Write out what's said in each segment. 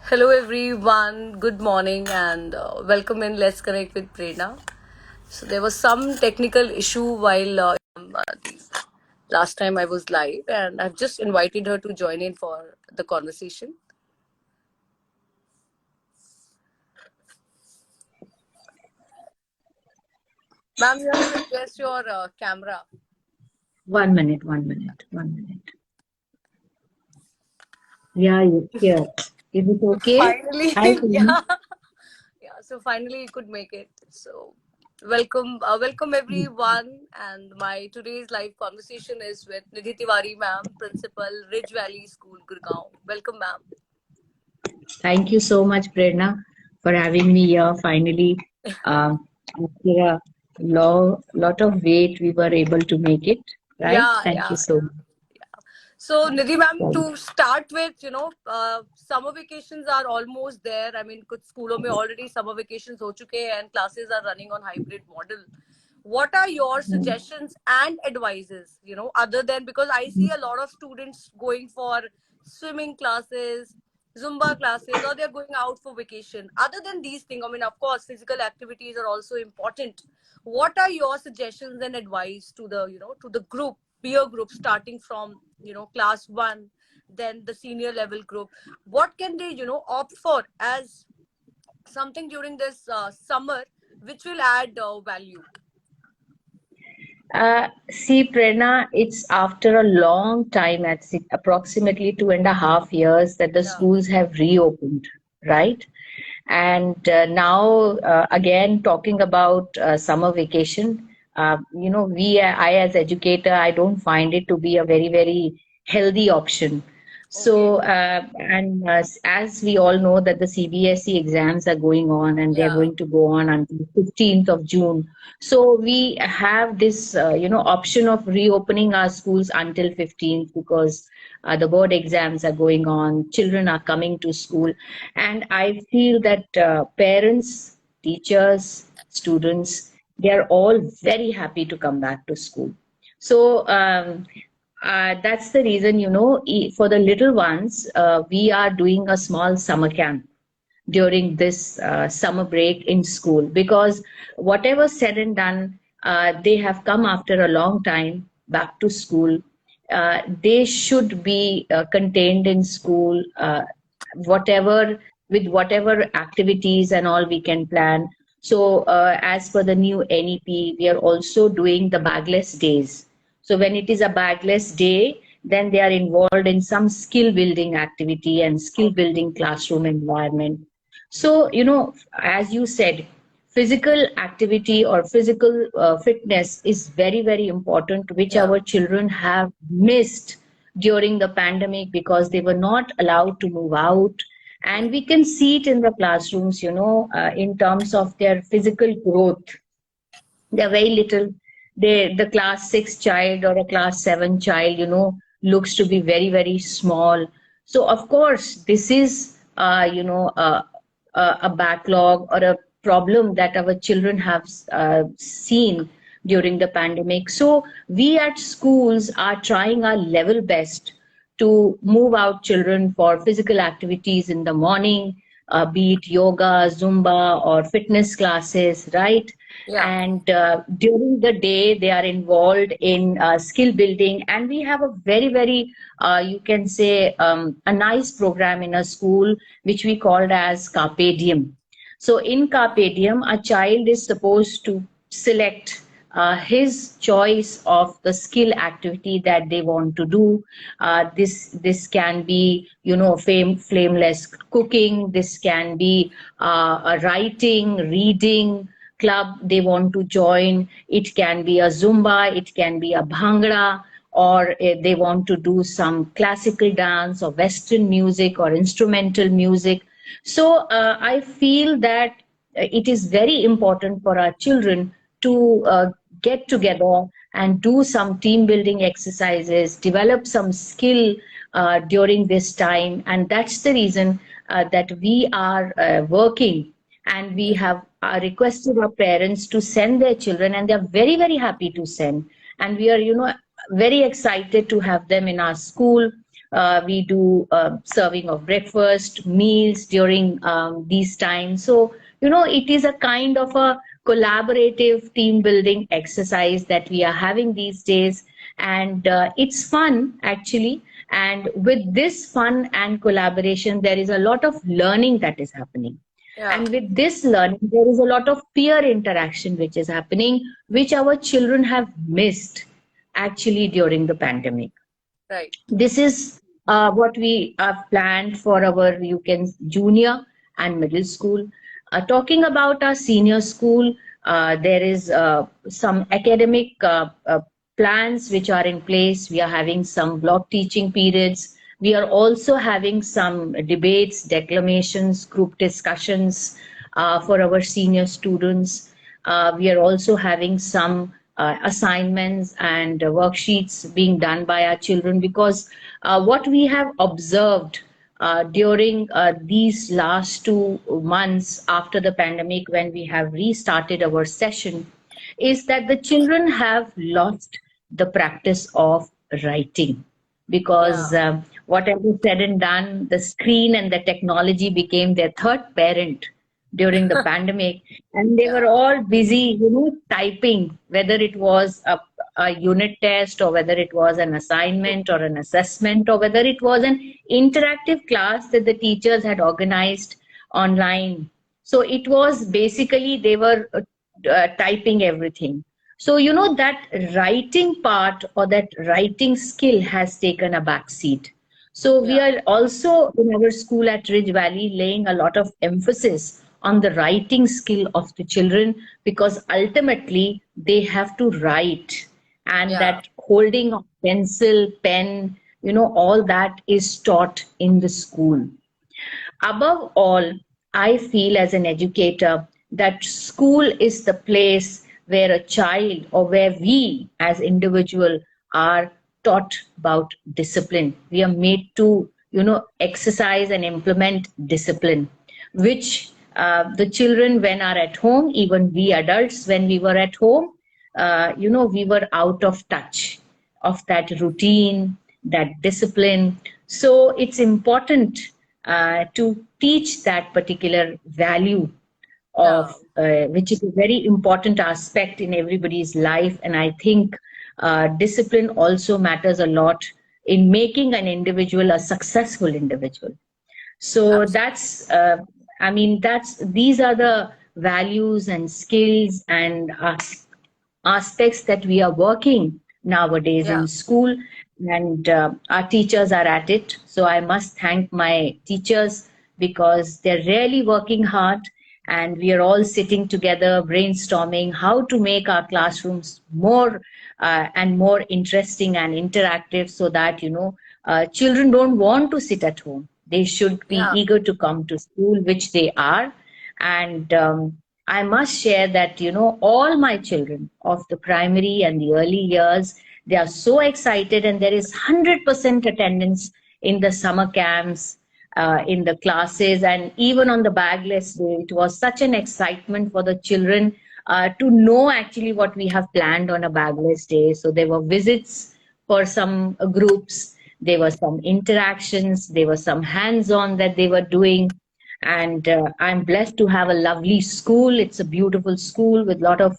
Hello everyone, good morning and welcome in Let's Connect with Prerna. So there was some technical issue while the last time I was live and I've just invited her to join in for the conversation. Ma'am, you have to adjust your camera. 1 minute, 1 minute, 1 minute. Yeah, here. Is it okay? Finally, Hi, Purna. yeah. Yeah, so finally you could make it. So welcome everyone. And my today's live conversation is with Nidhi Tiwari ma'am, Principal, Ridge Valley School, Gurgaon. Welcome ma'am. Thank you so much, Prerna, for having me here. Finally, after a lot of wait, we were able to make it. Right? Yeah, Thank you yeah, so yeah. So, Nidhi ma'am, much. to start with, summer vacations are almost there. I mean, कुछ स्कूलों में already summer vacations हो चुके हैं and classes are running on hybrid model. What are your suggestions and advices, other than, because I see a lot of students going for swimming classes, Zumba classes, or they're going out for vacation. Other than these things, I mean, of course, physical activities are also important. What are your suggestions and advice to the group, peer group, starting from, class one, then the senior level group? What can they, opt for as something during this summer which will add value? See, Prerna, it's after a long time, at approximately 2.5 years, that the Yeah. schools have reopened, right? And now, again, talking about summer vacation, I as educator, I don't find it to be a very, very healthy option. Okay. So, as we all know that the CBSE exams are going on and they're Yeah. going to go on until 15th of June. So we have this, option of reopening our schools until 15th because the board exams are going on, children are coming to school, and I feel that parents, teachers, students, they are all very happy to come back to school. So that's the reason, for the little ones, we are doing a small summer camp during this summer break in school because whatever said and done, they have come after a long time back to school. They should be contained in school, whatever with whatever activities and all we can plan. So, as per the new NEP, we are also doing the bagless days. So, when it is a bagless day, then they are involved in some skill building activity and skill Okay. building classroom environment. So, as you said, physical activity or physical fitness is very, very important, which Yeah. our children have missed during the pandemic because they were not allowed to move out. Yeah. And we can see it in the classrooms, in terms of their physical growth. They're very little. The class 6 child or a class 7 child, looks to be very, very small. So, of course, this is, a backlog or a problem that our children have seen during the pandemic. So, we at schools are trying our level best to move out children for physical activities in the morning, be it yoga, Zumba, or fitness classes, right? Yeah. And during the day, they are involved in skill building. And we have a very, very, you can say, a nice program in a school which we called as Carpe Diem. So in Carpe Diem, a child is supposed to select his choice of the skill activity that they want to do. This can be, flameless cooking. This can be a writing, reading club they want to join. It can be a Zumba. It can be a Bhangra. Or they want to do some classical dance or Western music or instrumental music. So I feel that it is very important for our children to get together and do some team building exercises, develop some skill during this time. And that's the reason that we are working, and we have requested our parents to send their children, and they're very, very happy to send. And we are, very excited to have them in our school We do serving of breakfast, meals during these times. So, it is a kind of a collaborative team building exercise that we are having these days. And it's fun, actually. And with this fun and collaboration, there is a lot of learning that is happening. Yeah. And with this learning, there is a lot of peer interaction which is happening, which our children have missed actually during the pandemic. Right. This is what we have planned for our, you can, junior and middle school. Talking about our senior school, there is some academic plans which are in place. We are having some block teaching periods. We are also having some debates, declamations, group discussions for our senior students. We are also having some assignments and worksheets being done by our children, because what we have observed during these last 2 months after the pandemic, when we have restarted our session, is that the children have lost the practice of writing, Yeah. because whatever said and done, the screen and the technology became their third parent during the pandemic, and they were Yeah. all busy, typing, whether it was a unit test, or whether it was an assignment or an assessment, or whether it was an interactive class that the teachers had organized online. So it was basically they were typing everything. So, that writing part or that writing skill has taken a back seat. So we Yeah. are also in our school at Ridge Valley laying a lot of emphasis on the writing skill of the children, because ultimately they have to write, and Yeah. that holding of pencil, pen, all that is taught in the school. Above all, I feel as an educator that school is the place where a child, or where we as individual are taught about discipline. We are made to, exercise and implement discipline, which the children when are at home, even we adults when we were at home, we were out of touch of that routine, that discipline. So it's important to teach that particular value Yeah. of, which is a very important aspect in everybody's life. And I think discipline also matters a lot in making an individual a successful individual. So Absolutely. that's, these are the values and skills and aspects that we are working nowadays Yeah. in school, and our teachers are at it. So I must thank my teachers, because they're really working hard, and we are all sitting together brainstorming how to make our classrooms more and more interesting and interactive, so that children don't want to sit at home. They should be Yeah. eager to come to school, which they are. And I must share that, all my children of the primary and the early years, they are so excited, and there is 100% attendance in the summer camps, in the classes, and even on the bagless day. It was such an excitement for the children to know actually what we have planned on a bagless day. So there were visits for some groups, there were some interactions, there were some hands-on that they were doing. And I'm blessed to have a lovely school. It's a beautiful school with a lot of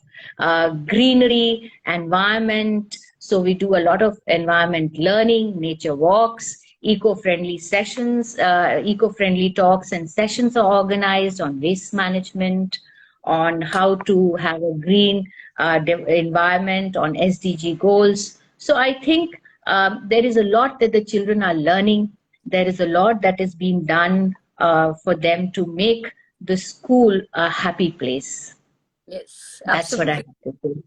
greenery, environment. So we do a lot of environment learning, nature walks, eco-friendly sessions, eco-friendly talks and sessions are organized on waste management, on how to have a green environment, on SDG goals. So I think there is a lot that the children are learning. There is a lot that is being done for them to make the school a happy place. Yes. That's what I Absolutely. have to say.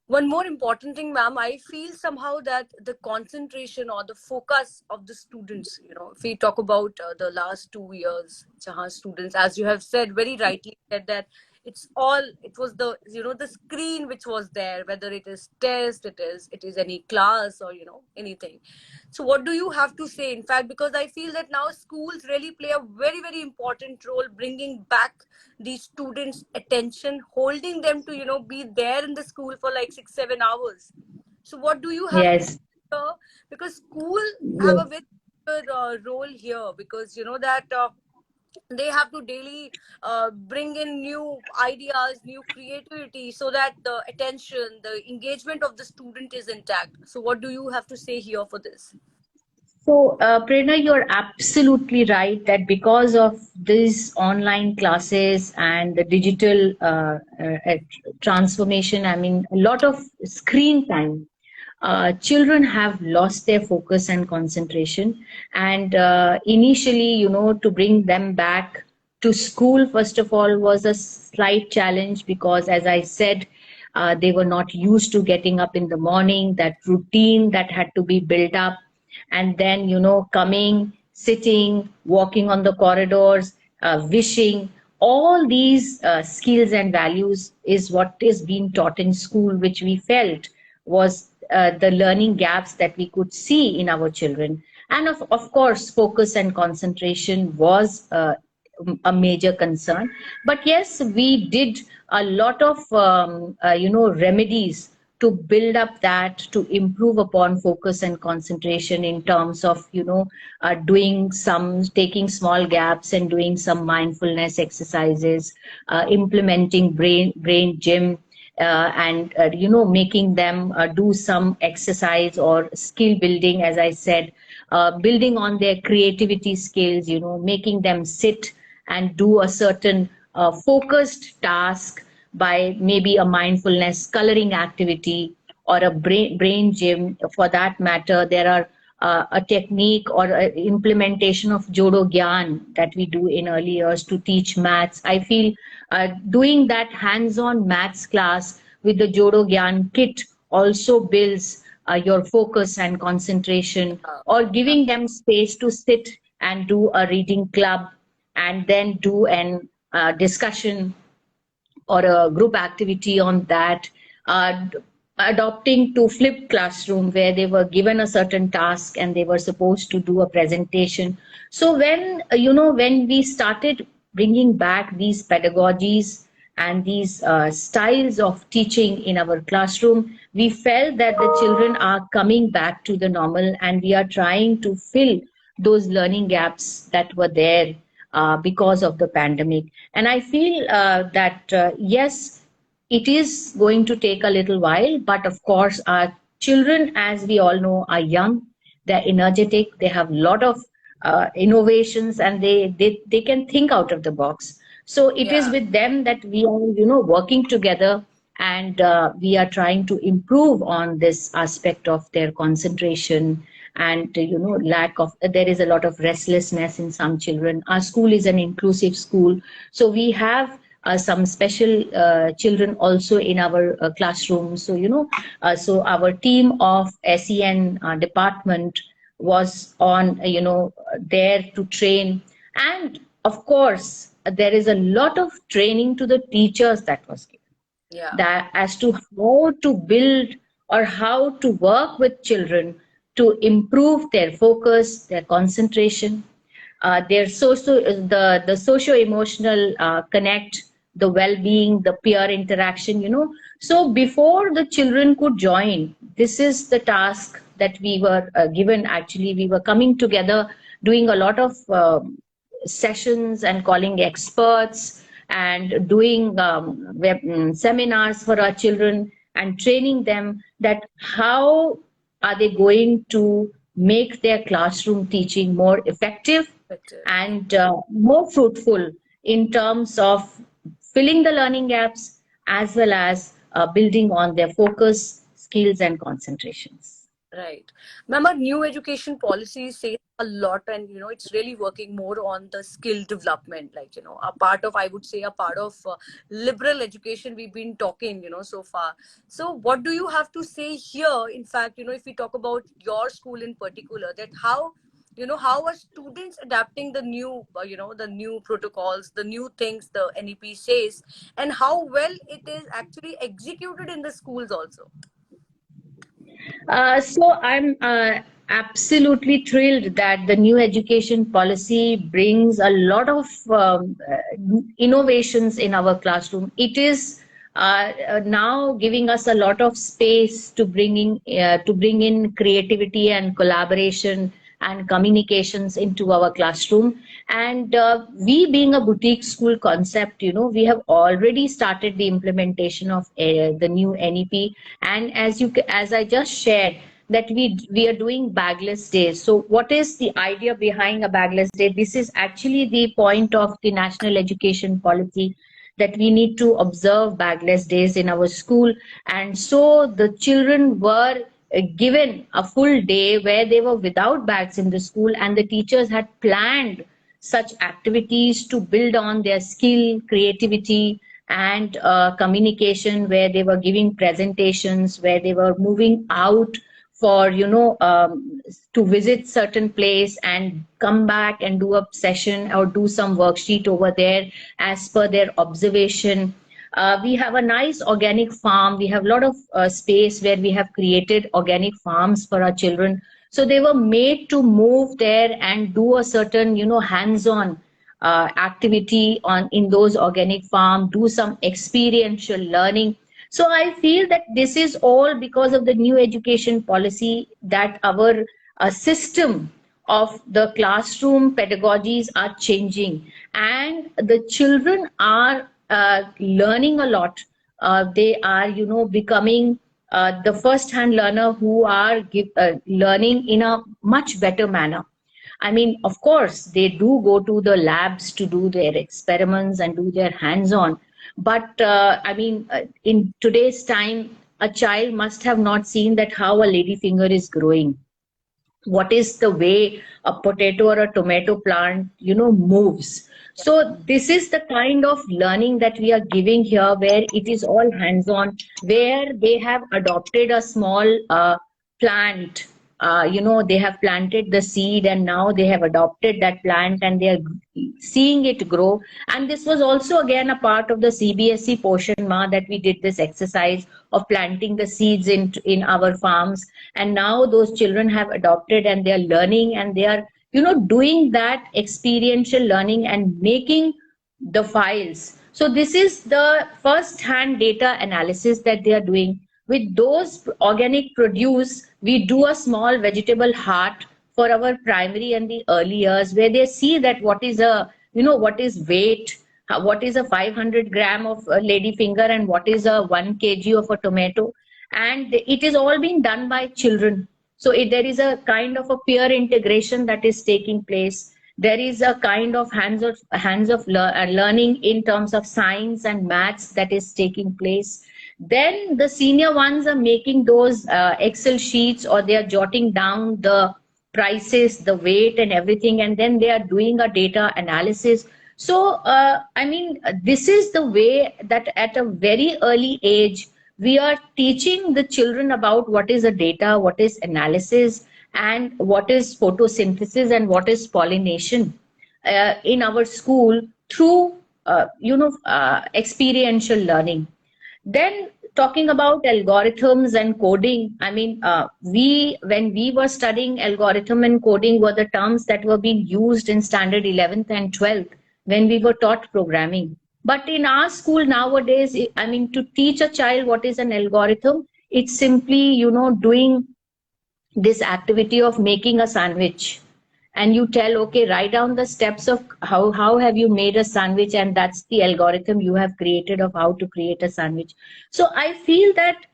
One more important thing, ma'am, I feel somehow that the concentration or the focus of the students, if we talk about the last 2 years, jahan students, as you have said, very rightly said, that it was the, the screen which was there, whether it is test, it is any class, or, anything. So what do you have to say? In fact, because I feel that now schools really play a very, very important role bringing back the students' attention, holding them to, be there in the school for like 6, 7 hours. So what do you have to Yes. say because school have a Yes. very good role here, because you know that they have to daily bring in new ideas, new creativity, so that the attention, the engagement of the student is intact. So what do you have to say here for this? So, Prerna, you're absolutely right that because of these online classes and the digital transformation, I mean, a lot of screen time, children have lost their focus and concentration. And initially, to bring them back to school, first of all, was a slight challenge because, as I said, they were not used to getting up in the morning, that routine that had to be built up, and then coming, sitting, walking on the corridors, wishing, all these skills and values is what is being taught in school, which we felt was the learning gaps that we could see in our children. And of course, focus and concentration was a major concern. But yes, we did a lot of remedies to build up that, to improve upon focus and concentration in terms of doing some, taking small gaps and doing some mindfulness exercises, implementing brain gym, and making them do some exercise or skill building, as I said, building on their creativity skills, making them sit and do a certain focused task by maybe a mindfulness coloring activity or a brain gym. For that matter, there are a technique or a implementation of Jodo Gyan that we do in early years to teach maths. I feel doing that hands-on maths class with the Jodo Gyan kit also builds your focus and concentration, or Yeah, giving them space to sit and do a reading club and then do an discussion or a group activity on that, uh, adopting to flipped classroom where they were given a certain task and they were supposed to do a presentation. So when when we started bringing back these pedagogies and these styles of teaching in our classroom, we felt that the children are coming back to the normal, and we are trying to fill those learning gaps that were there because of the pandemic. And I feel that yes, it is going to take a little while, but of course, our children, as we all know, are young, they're energetic, they have a lot of innovations, and they can think out of the box. So it is yeah, with them that we are, working together, and we are trying to improve on this aspect of their concentration and lack of, there is a lot of restlessness in some children. Our school is an inclusive school, so we have some special children also in our classroom. So so our team of SEN department was on there to train, and of course there is a lot of training to the teachers that was given, yeah, that as to how to build or how to work with children to improve their focus, their concentration, their the socio emotional connect, the well being, the peer interaction. So before the children could join, this is the task that we were given. Actually, we were coming together, doing a lot of sessions and calling experts and doing seminars for our children and training them that how are they going to make their classroom teaching more effective effective. and more fruitful in terms of filling the learning gaps as well as building on their focus, skills, and concentrations. Right. Ma'am, our new education policy says a lot, and it's really working more on the skill development. Like, a part of, I would say, a part of liberal education we've been talking, so far. So, what do you have to say here? In fact, if we talk about your school in particular, that how are students adapting the new, the new protocols, the new things the NEP says, and how well it is actually executed in the schools also? So I'm absolutely thrilled that the new education policy brings a lot of innovations in our classroom. It is now giving us a lot of space to bring in creativity and collaboration and communications into our classroom. And we being a boutique school concept, we have already started the implementation of the new NEP. And as I just shared, that we are doing bagless days. So what is the idea behind a bagless day? This is actually the point of the national education policy, that we need to observe bagless days in our school. And so the children were given a full day where they were without bags in the school, and the teachers had planned such activities to build on their skill, creativity, and communication, where they were giving presentations, where they were moving out for to visit certain place and come back and do a session or do some worksheet over there as per their observation. We have a nice organic farm. We have a lot of space where we have created organic farms for our children. So they were made to move there and do a certain, hands-on activity on in those organic farm, do some experiential learning. So I feel that this is all because of the new education policy, that our system of the classroom pedagogies are changing, and the children are learning a lot. They are, becoming the first-hand learner who are learning in a much better manner. I mean, of course, they do go to the labs to do their experiments and do their hands-on. But in today's time, a child must have not seen that how a lady finger is growing, what is the way a potato or a tomato plant moves. So this is the kind of learning that we are giving here, where it is all hands on, where they have adopted a small plant. They have planted the seed, and now they have adopted that plant, and they are seeing it grow. And this was also again a part of the CBSE portion ma, that we did this exercise of planting the seeds in our farms. And now those children have adopted, and they are learning, and they are doing that experiential learning and making the files. So this is the first hand data analysis that they are doing. With those organic produce, we do a small vegetable heart for our primary and the early years, where they see that what is what is weight, what is a 500 gram of a lady finger, and what is a 1 kg of a tomato. And it is all being done by children. So there is a kind of a peer integration that is taking place. There is a kind of learning in terms of science and maths that is taking place. Then the senior ones are making those Excel sheets, or they are jotting down the prices, the weight and everything, and then they are doing a data analysis. So, this is the way that at a very early age, we are teaching the children about what is a data, what is analysis, and what is photosynthesis, and what is pollination in our school through, experiential learning. Then talking about algorithms and coding, when we were studying, algorithm and coding were the terms that were being used in standard 11th and 12th when we were taught programming. But in our school nowadays, to teach a child what is an algorithm, it's simply, doing this activity of making a sandwich. And you tell, okay, write down the steps of how have you made a sandwich, and that's the algorithm you have created of how to create a sandwich. So I feel that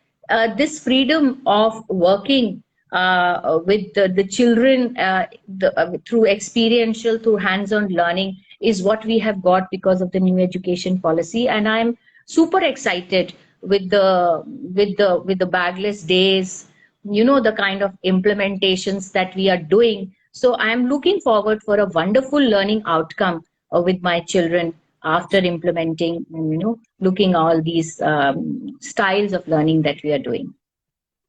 this freedom of working with the children through experiential, through hands-on learning, is what we have got because of the new education policy. And I'm super excited with the bagless days, the kind of implementations that we are doing. So I'm looking forward for a wonderful learning outcome with my children after implementing, looking all these styles of learning that we are doing.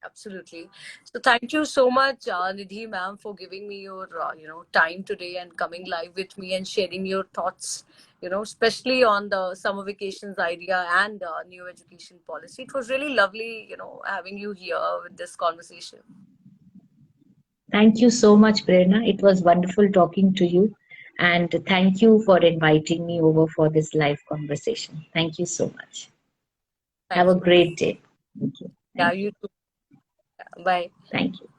Absolutely. So thank you so much, Nidhi ma'am, for giving me your time today and coming live with me and sharing your thoughts, especially on the summer vacations idea and new education policy. It was really lovely, having you here with this conversation. Thank you so much, Prerna. It was wonderful talking to you. And thank you for inviting me over for this live conversation. Thank you so much. Have Thank a you. great day. Thank you. Yeah, Thank you. you too. Bye. Thank you.